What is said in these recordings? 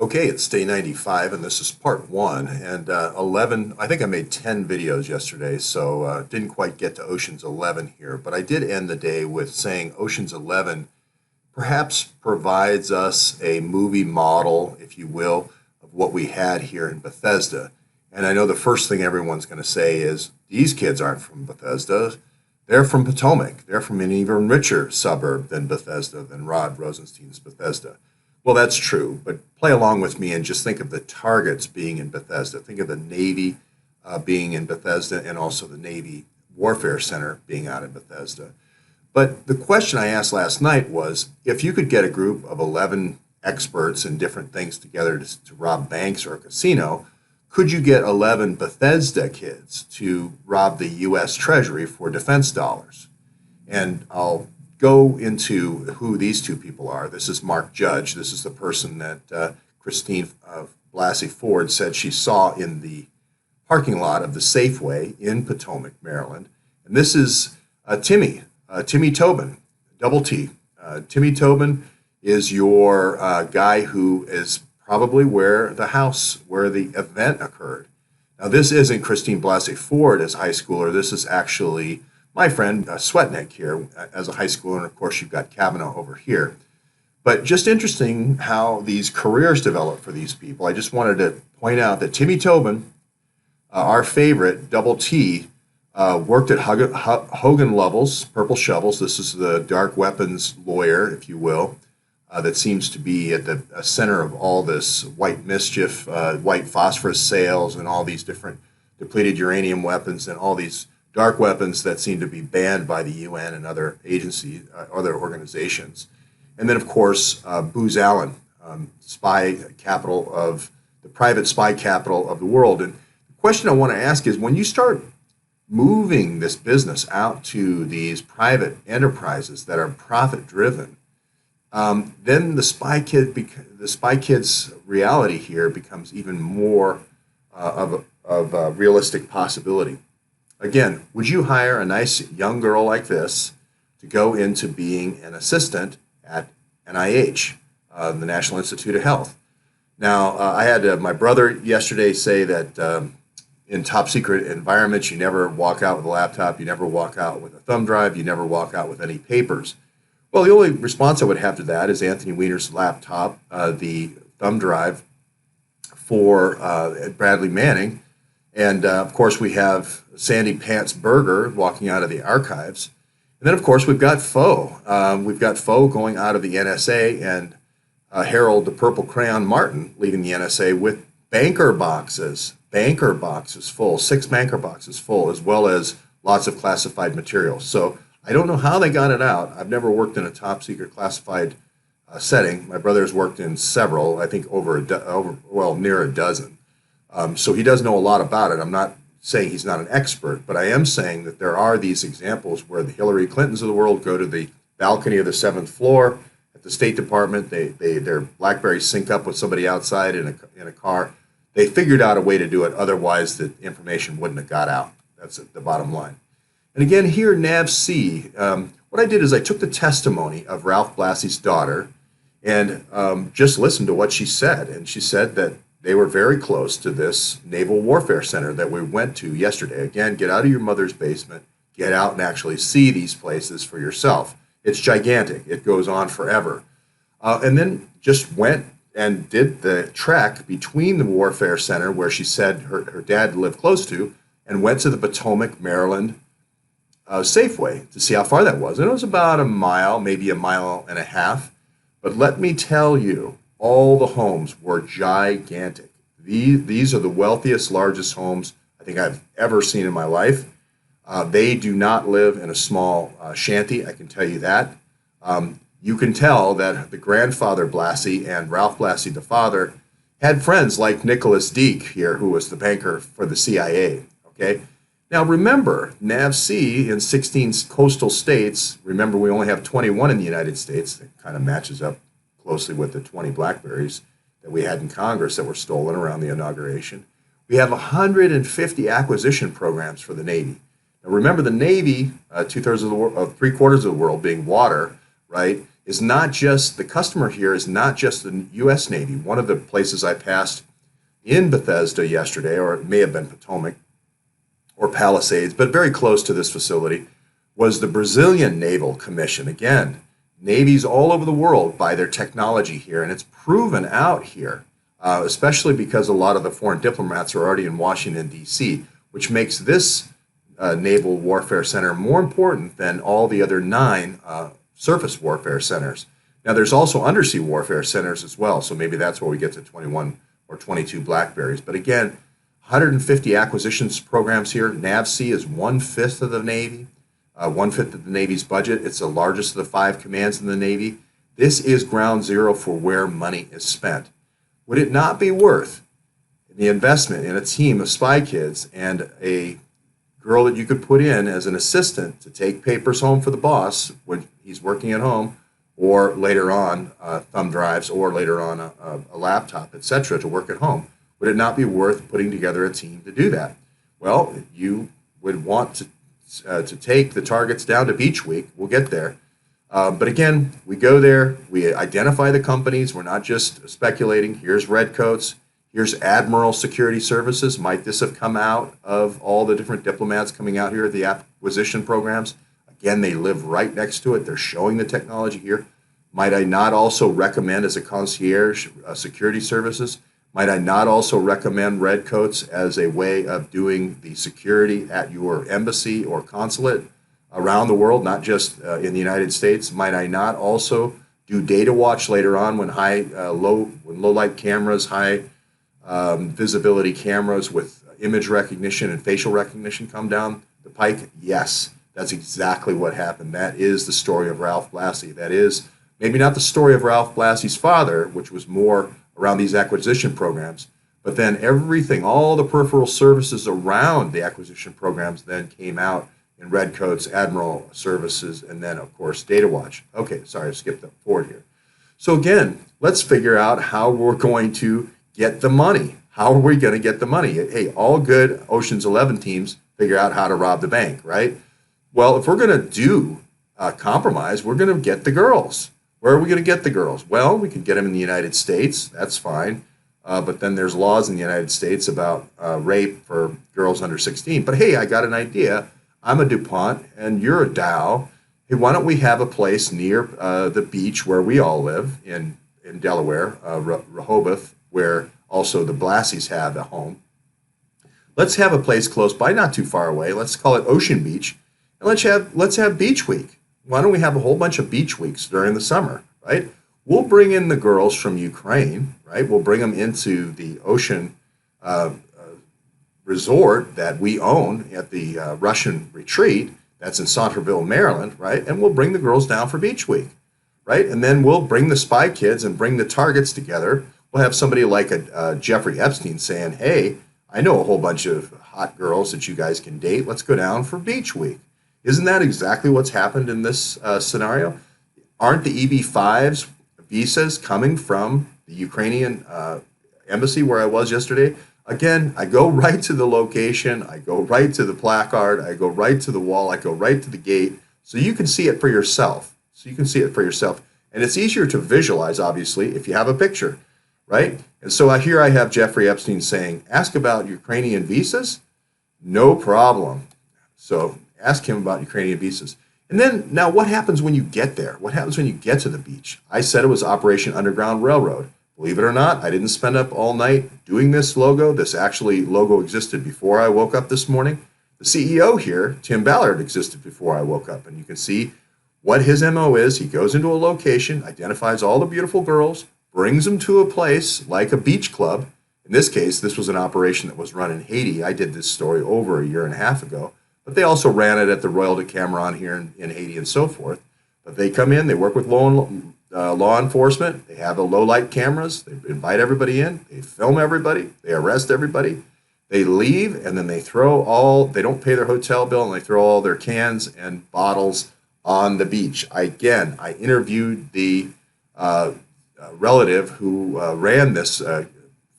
Okay, it's day 95, and this is part one. And 11, I think I made 10 videos yesterday, so didn't quite get to Ocean's 11 here. But I did end the day with saying Ocean's 11 perhaps provides us a movie model, if you will, of what we had here in Bethesda. And I know the first thing everyone's going to say is, these kids aren't from Bethesda. They're from Potomac. They're from an even richer suburb than Bethesda, than Rod Rosenstein's Bethesda. Well, that's true, but play along with me and just think of the targets being in Bethesda. Think of the Navy being in Bethesda and also the Navy Warfare Center being out in Bethesda. But the question I asked last night was, if you could get a group of 11 experts in different things together to rob banks or a casino, could you get 11 Bethesda kids to rob the U.S. Treasury for defense dollars? And I'll go into who these two people are. This is Mark Judge. This is the person that Christine Blasey Ford said she saw in the parking lot of the Safeway in Potomac, Maryland. And this is Timmy Tobin, double T. Timmy Tobin is your guy who is probably where the event occurred. Now, this isn't Christine Blasey Ford as a high schooler. This is actually my friend Sweatneck here as a high schooler, and of course you've got Kavanaugh over here. But just interesting how these careers develop for these people. I just wanted to point out that Timmy Tobin, our favorite, double T, worked at Hogan Lovells, Purple Shovels. This is the dark weapons lawyer, if you will, that seems to be at the center of all this white mischief, white phosphorus sales, and all these different depleted uranium weapons and all these dark weapons that seem to be banned by the UN and other agencies, other organizations. And then, of course, Booz Allen, spy capital of the private spy capital of the world. And the question I want to ask is, when you start moving this business out to these private enterprises that are profit driven, then the spy kid's reality here becomes even more of a realistic possibility. Again, would you hire a nice young girl like this to go into being an assistant at NIH, the National Institute of Health? Now, I had my brother yesterday say that in top secret environments, you never walk out with a laptop, you never walk out with a thumb drive, you never walk out with any papers. Well, the only response I would have to that is Anthony Weiner's laptop, the thumb drive for Bradley Manning. And, of course, we have Sandy Pants Berger walking out of the archives. And then, of course, we've got Foe. We've got Foe going out of the NSA and Harold the Purple Crayon Martin leaving the NSA with banker boxes full, 6 banker boxes full, as well as lots of classified material. So I don't know how they got it out. I've never worked in a top secret classified setting. My brother's worked in several, I think near a dozen. So he does know a lot about it. I'm not saying he's not an expert, but I am saying that there are these examples where the Hillary Clintons of the world go to the balcony of the 7th floor at the State Department. Their Blackberry sync up with somebody outside in a car. They figured out a way to do it. Otherwise, the information wouldn't have got out. That's the bottom line. And again, here, NAVC, what I did is I took the testimony of Ralph Blasey's daughter and just listened to what she said. And she said that they were very close to this Naval Warfare Center that we went to yesterday. Again, get out of your mother's basement, get out and actually see these places for yourself. It's gigantic. It goes on forever. And then just went and did the trek between the Warfare Center, where she said her dad lived close to, and went to the Potomac, Maryland Safeway to see how far that was. And it was about a mile, maybe a mile and a half. But let me tell you, all the homes were gigantic. These are the wealthiest, largest homes I think I've ever seen in my life. They do not live in a small shanty, I can tell you that. You can tell that the grandfather Blasey and Ralph Blasey, the father, had friends like Nicholas Deek here, who was the banker for the CIA. Okay. Now remember, NAVC in 16 coastal states. Remember, we only have 21 in the United States. That kind of matches up closely with the 20 Blackberries that we had in Congress that were stolen around the inauguration. We have 150 acquisition programs for the Navy. Now remember, the Navy, 2/3 of the world, 3/4 of the world being water, right, is not just, the customer here is not just the U.S. Navy. One of the places I passed in Bethesda yesterday, or it may have been Potomac or Palisades, but very close to this facility, was the Brazilian Naval Commission. Again, navies all over the world buy their technology here, and it's proven out here, especially because a lot of the foreign diplomats are already in Washington, D.C., which makes this naval warfare center more important than all the other 9 surface warfare centers. Now, there's also undersea warfare centers as well, so maybe that's where we get to 21 or 22 Blackberries. But again, 150 acquisitions programs here. NAVSEA is 1/5 of the Navy, 1/5 of the Navy's budget. It's the largest of the 5 commands in the Navy. This is ground zero for where money is spent. Would it not be worth the investment in a team of spy kids and a girl that you could put in as an assistant to take papers home for the boss when he's working at home, or later on thumb drives, or later on a laptop, etc., to work at home? Would it not be worth putting together a team to do that? Well, you would want to take the targets down to Beach Week. We'll get there. But again, we go there, we identify the companies. We're not just speculating. Here's Redcoats. Here's Admiral Security Services. Might this have come out of all the different diplomats coming out here at the acquisition programs? Again, they live right next to it. They're showing the technology here. Might I not also recommend as a concierge security services? Might I not also recommend Redcoats as a way of doing the security at your embassy or consulate around the world, not just in the United States? Might I not also do data watch later on when low light cameras, high visibility cameras with image recognition and facial recognition come down the pike? Yes, that's exactly what happened. That is the story of Ralph Blasey. That is maybe not the story of Ralph Blasey's father, which was more around these acquisition programs, but then everything, all the peripheral services around the acquisition programs then came out in Redcoats, Admiral Services, and then, of course, Data Watch. Okay, sorry, I skipped forward here. So again, let's figure out how we're going to get the money. How are we going to get the money? Hey, all good Ocean's 11 teams figure out how to rob the bank, right? Well, if we're going to do compromise, we're going to get the girls. Where are we going to get the girls? Well, we can get them in the United States. That's fine. But then there's laws in the United States about rape for girls under 16. But hey, I got an idea. I'm a DuPont and you're a Dow. Hey, why don't we have a place near the beach where we all live in Delaware, Rehoboth, where also the Blaseys have a home. Let's have a place close by, not too far away. Let's call it Ocean Beach. And let's have Beach Week. Why don't we have a whole bunch of beach weeks during the summer, right? We'll bring in the girls from Ukraine, right? We'll bring them into the ocean resort that we own at the Russian retreat. That's in Centerville, Maryland, right? And we'll bring the girls down for Beach Week, right? And then we'll bring the spy kids and bring the targets together. We'll have somebody like a Jeffrey Epstein saying, hey, I know a whole bunch of hot girls that you guys can date. Let's go down for Beach Week. Isn't that exactly what's happened in this scenario? Aren't the EB-5s visas coming from the Ukrainian embassy where I was yesterday? Again, I go right to the location. I go right to the placard. I go right to the wall. I go right to the gate. So you can see it for yourself. And it's easier to visualize, obviously, if you have a picture, right? And so here I have Jeffrey Epstein saying, ask about Ukrainian visas? No problem. So ask him about Ukrainian visas. And then, now what happens when you get there? What happens when you get to the beach? I said it was Operation Underground Railroad. Believe it or not, I didn't spend up all night doing this logo. This logo existed before I woke up this morning. The CEO here, Tim Ballard, existed before I woke up. And you can see what his MO is. He goes into a location, identifies all the beautiful girls, brings them to a place like a beach club. In this case, this was an operation that was run in Haiti. I did this story over a year and a half ago. But they also ran it at the Royal Decameron here in Haiti and so forth. But they come in, they work with law enforcement, they have the low-light cameras, they invite everybody in, they film everybody, they arrest everybody, they leave, and then they they don't pay their hotel bill, and they throw all their cans and bottles on the beach. I interviewed the relative who ran this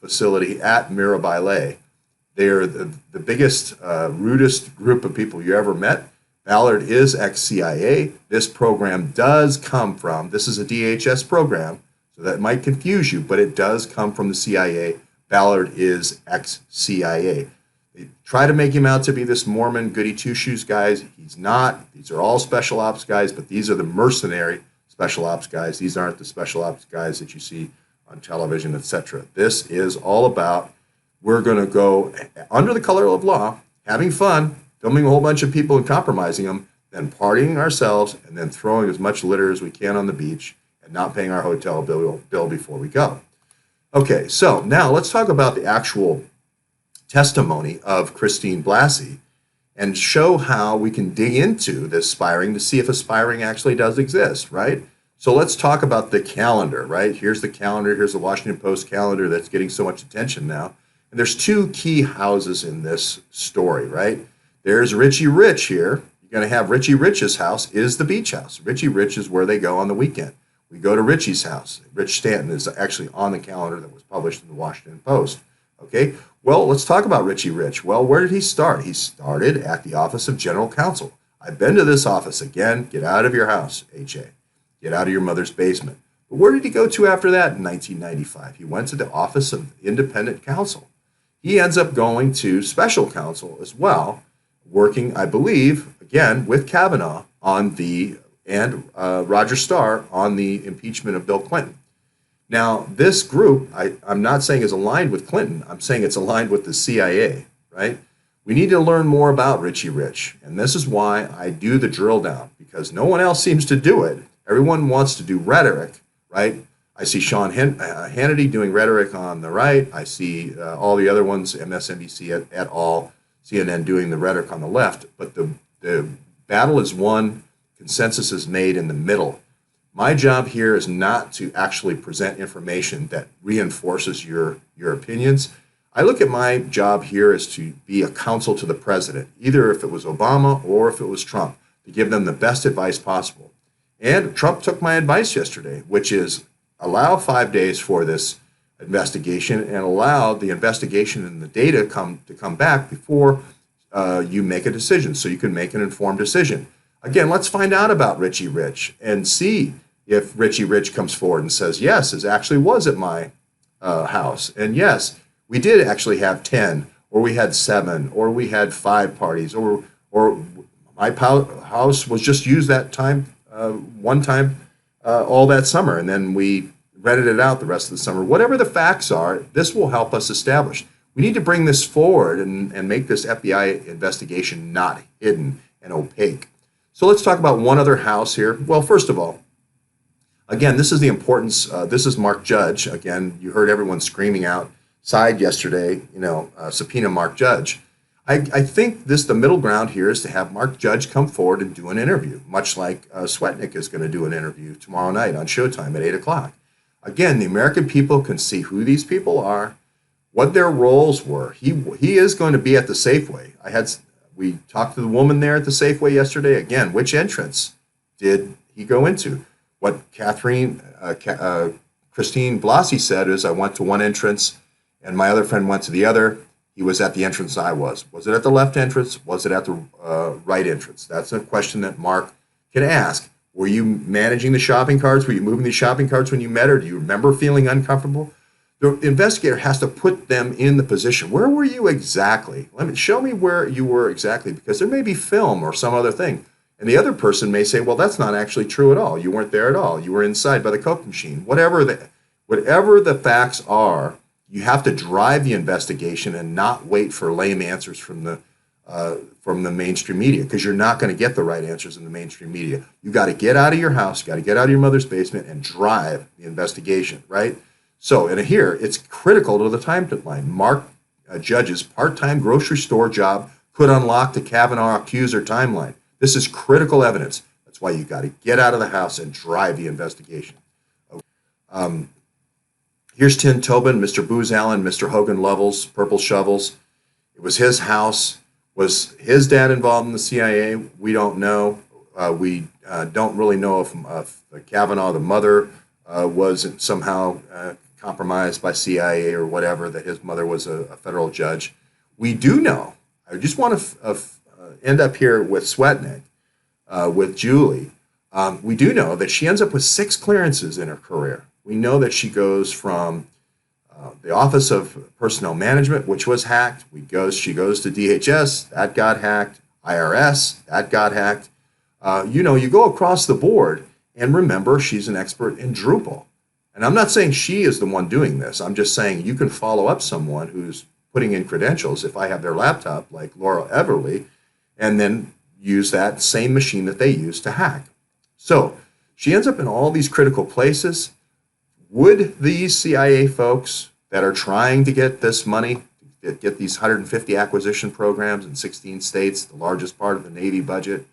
facility at Mirabaile. They're the biggest, rudest group of people you ever met. Ballard is ex-CIA. This program does come from, this is a DHS program, so that might confuse you, but it does come from the CIA. Ballard is ex-CIA. They try to make him out to be this Mormon goody two-shoes guy. He's not. These are all special ops guys, but these are the mercenary special ops guys. These aren't the special ops guys that you see on television, etc. This is all about, we're going to go under the color of law, having fun, filming a whole bunch of people and compromising them, then partying ourselves, and then throwing as much litter as we can on the beach and not paying our hotel bill before we go. Okay, so now let's talk about the actual testimony of Christine Blasey and show how we can dig into this spiring to see if a spiring actually does exist, right? So let's talk about the calendar, right? Here's the calendar. Here's the Washington Post calendar that's getting so much attention now. And there's two key houses in this story, right? There's Richie Rich here. You're going to have Richie Rich's house is the beach house. Richie Rich is where they go on the weekend. We go to Richie's house. Rich Stanton is actually on the calendar that was published in the Washington Post. Okay, well, let's talk about Richie Rich. Well, where did he start? He started at the Office of General Counsel. I've been to this office. Again, get out of your house, H.A. Get out of your mother's basement. But where did he go to after that in 1995? He went to the Office of Independent Counsel. He ends up going to special counsel as well, working, I believe, again, with Kavanaugh on the, and Roger Starr on the impeachment of Bill Clinton. Now, this group, I'm not saying is aligned with Clinton. I'm saying it's aligned with the CIA, right? We need to learn more about Richie Rich. And this is why I do the drill down, because no one else seems to do it. Everyone wants to do rhetoric, right? I see Sean Hannity doing rhetoric on the right. I see all the other ones, MSNBC et al., CNN doing the rhetoric on the left. But the battle is won, consensus is made in the middle. My job here is not to actually present information that reinforces your opinions. I look at my job here as to be a counsel to the president, either if it was Obama or if it was Trump, to give them the best advice possible. And Trump took my advice yesterday, which is allow 5 days for this investigation and allow the investigation and the data to come back before you make a decision, so you can make an informed decision. Again, let's find out about Richie Rich and see if Richie Rich comes forward and says, yes, it actually was at my house. And yes, we did actually have 10, or we had 7, or we had 5 parties, or my house was just used that time, one time, all that summer, and then we rented it out the rest of the summer. Whatever the facts are, this will help us establish. We need to bring this forward and make this FBI investigation not hidden and opaque. So let's talk about one other house here. Well, first of all, again, this is the importance. This is Mark Judge. Again, you heard everyone screaming outside yesterday, subpoena Mark Judge. I think the middle ground here is to have Mark Judge come forward and do an interview, much like Swetnick is going to do an interview tomorrow night on Showtime at 8 o'clock. Again, the American people can see who these people are, what their roles were. He is going to be at the Safeway. We talked to the woman there at the Safeway yesterday. Again, which entrance did he go into? What Christine Blasey said is, I went to one entrance and my other friend went to the other. He was at the entrance I was. Was it at the left entrance? Was it at the right entrance? That's a question that Mark can ask. Were you managing the shopping carts? Were you moving the shopping carts when you met her? Do you remember feeling uncomfortable? The investigator has to put them in the position. Where were you exactly? Show me where you were exactly, because there may be film or some other thing. And the other person may say, well, that's not actually true at all. You weren't there at all. You were inside by the Coke machine. Whatever the facts are, you have to drive the investigation and not wait for lame answers from the mainstream media, because you're not going to get the right answers in the mainstream media. You got to get out of your house, you got to get out of your mother's basement and drive the investigation, right? So, and here, it's critical to the timeline. Mark Judge's part-time grocery store job could unlock the Kavanaugh accuser timeline. This is critical evidence. That's why you got to get out of the house and drive the investigation. Here's Tim Tobin, Mr. Booz Allen, Mr. Hogan Lovells, Purple Shovels. It was his house. Was his dad involved in the CIA? We don't know. We don't really know if Kavanaugh, the mother, was somehow compromised by CIA or whatever, that his mother was a federal judge. We do know. I just want to end up here with Swetnick. with Julie. We do know that she ends up with 6 clearances in her career. We know that she goes from the Office of Personnel Management, which was hacked. She goes to DHS, that got hacked. IRS, that got hacked. You go across the board, and remember, she's an expert in Drupal. And I'm not saying she is the one doing this. I'm just saying you can follow up someone who's putting in credentials, if I have their laptop, like Laura Everly, and then use that same machine that they use to hack. So she ends up in all these critical places. Would these CIA folks that are trying to get this money, get these 150 acquisition programs in 16 states, the largest part of the Navy budget,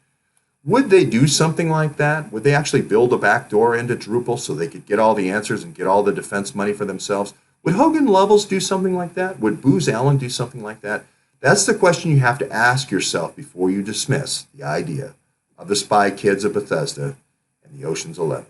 would they do something like that? Would they actually build a backdoor into Drupal so they could get all the answers and get all the defense money for themselves? Would Hogan Lovells do something like that? Would Booz Allen do something like that? That's the question you have to ask yourself before you dismiss the idea of the spy kids of Bethesda and the Ocean's 11.